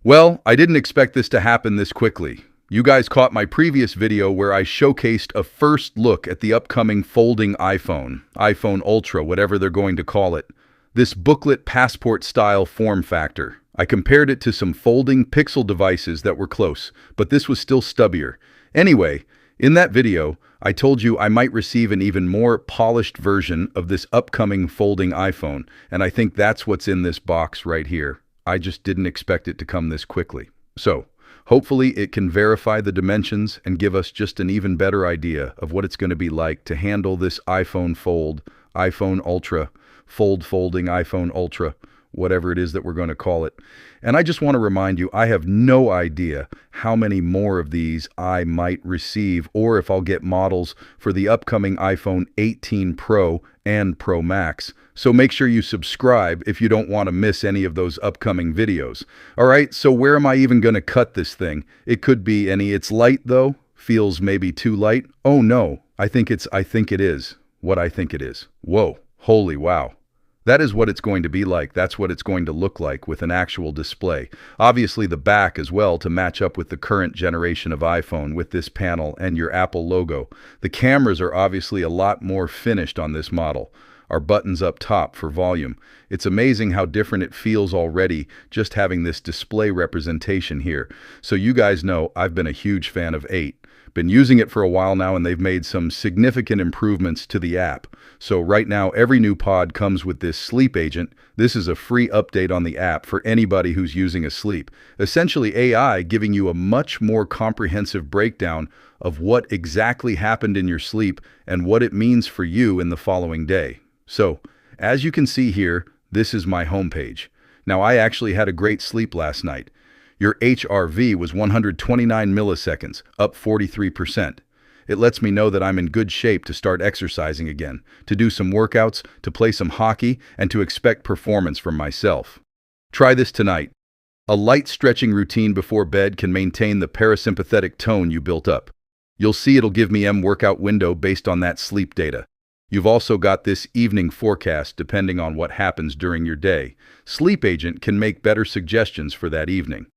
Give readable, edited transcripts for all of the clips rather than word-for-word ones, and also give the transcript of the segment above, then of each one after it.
Well, I didn't expect this to happen this quickly. You guys caught my previous video where I showcased a first look at the upcoming folding iPhone Ultra, whatever they're going to call it. This booklet passport-style form factor. I compared it to some folding Pixel devices that were close, but this was still stubbier. Anyway, in that video, I told you I might receive an even more polished version of this upcoming folding iPhone, and I think that's what's in this box right here. I just didn't expect it to come this quickly. So, hopefully it can verify the dimensions and give us just an even better idea of what it's going to be like to handle this iPhone Fold, iPhone Ultra, folding iPhone Ultra, whatever it is that we're going to call it. And I just want to remind you, I have no idea how many more of these I might receive or if I'll get models for the upcoming iPhone 18 Pro and Pro Max. So make sure you subscribe if you don't want to miss any of those upcoming videos. All right, so where am I even going to cut this thing? It could be any. It's light though. Feels maybe too light. Oh no, I think it is what I think it is. Whoa, holy wow. That is what it's going to be like. That's what it's going to look like with an actual display. Obviously the back as well to match up with the current generation of iPhone with this panel and your Apple logo. The cameras are obviously a lot more finished on this model. Our buttons up top for volume. It's amazing how different it feels already just having this display representation here. So you guys know I've been a huge fan of 8. Been using it for a while now and they've made some significant improvements to the app. So right now every new pod comes with this sleep agent. This is a free update on the app for anybody who's using a sleep. Essentially AI giving you a much more comprehensive breakdown of what exactly happened in your sleep and what it means for you in the following day. So, as you can see here, this is my homepage. Now, I actually had a great sleep last night. Your HRV was 129 milliseconds, up 43%. It lets me know that I'm in good shape to start exercising again, to do some workouts, to play some hockey, and to expect performance from myself. Try this tonight. A light stretching routine before bed can maintain the parasympathetic tone you built up. You'll see it'll give me a workout window based on that sleep data. You've also got this evening forecast depending on what happens during your day. Sleep Agent can make better suggestions for that evening.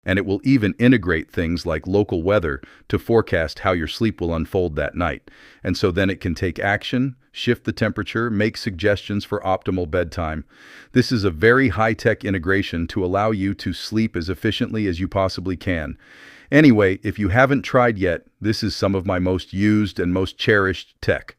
And it will even integrate things like local weather to forecast how your sleep will unfold that night. And so then it can take action, shift the temperature, make suggestions for optimal bedtime. This is a very high-tech integration to allow you to sleep as efficiently as you possibly can. Anyway, if you haven't tried yet, this is some of my most used and most cherished tech.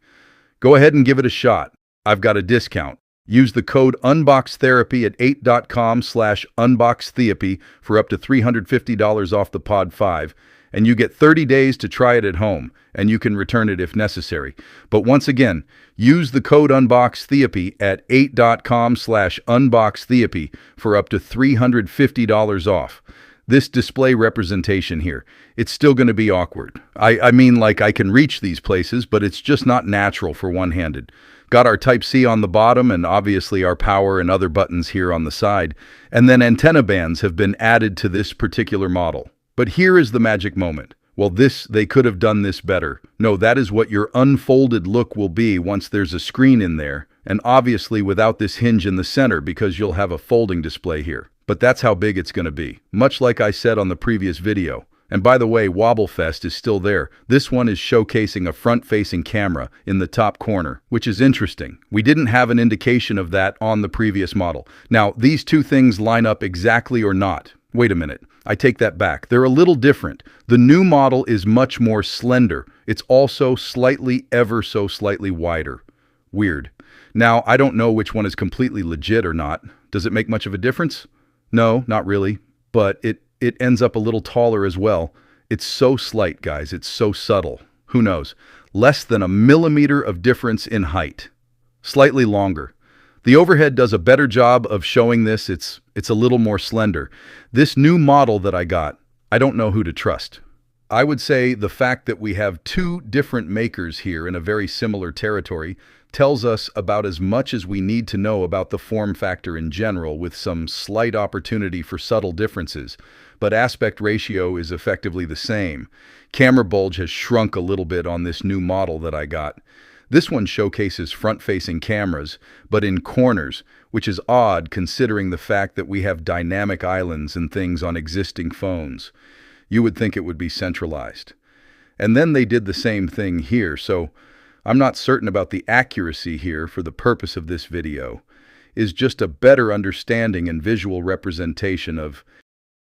Go ahead and give it a shot. I've got a discount. Use the code UNBOXTherapy at 8.com/unboxtherapy for up to $350 off the Pod 5, and you get 30 days to try it at home, and you can return it if necessary. But once again, use the code UNBOXTherapy at 8.com/unboxtherapy for up to $350 off. This display representation here, it's still going to be awkward. I mean, like I can reach these places, but it's just not natural for one-handed. Got our Type-C on the bottom and obviously our power and other buttons here on the side. And then antenna bands have been added to this particular model. But here is the magic moment. Well, they could have done this better. No, that is what your unfolded look will be once there's a screen in there. And obviously without this hinge in the center because you'll have a folding display here. But that's how big it's going to be, much like I said on the previous video. And by the way, Wobblefest is still there. This one is showcasing a front-facing camera in the top corner, which is interesting. We didn't have an indication of that on the previous model. Now, these two things line up exactly or not. Wait a minute, I take that back. They're a little different. The new model is much more slender. It's also ever so slightly wider. Weird. Now, I don't know which one is completely legit or not. Does it make much of a difference? No, not really, but it ends up a little taller as well. It's so slight, guys. It's so subtle. Who knows? Less than a millimeter of difference in height. Slightly longer. The overhead does a better job of showing this. It's a little more slender. This new model that I got, I don't know who to trust. I would say the fact that we have two different makers here in a very similar territory tells us about as much as we need to know about the form factor in general, with some slight opportunity for subtle differences. But aspect ratio is effectively the same. Camera bulge has shrunk a little bit on this new model that I got. This one showcases front-facing cameras, but in corners, which is odd considering the fact that we have dynamic islands and things on existing phones. You would think it would be centralized. And then they did the same thing here, so I'm not certain about the accuracy here for the purpose of this video, is just a better understanding and visual representation of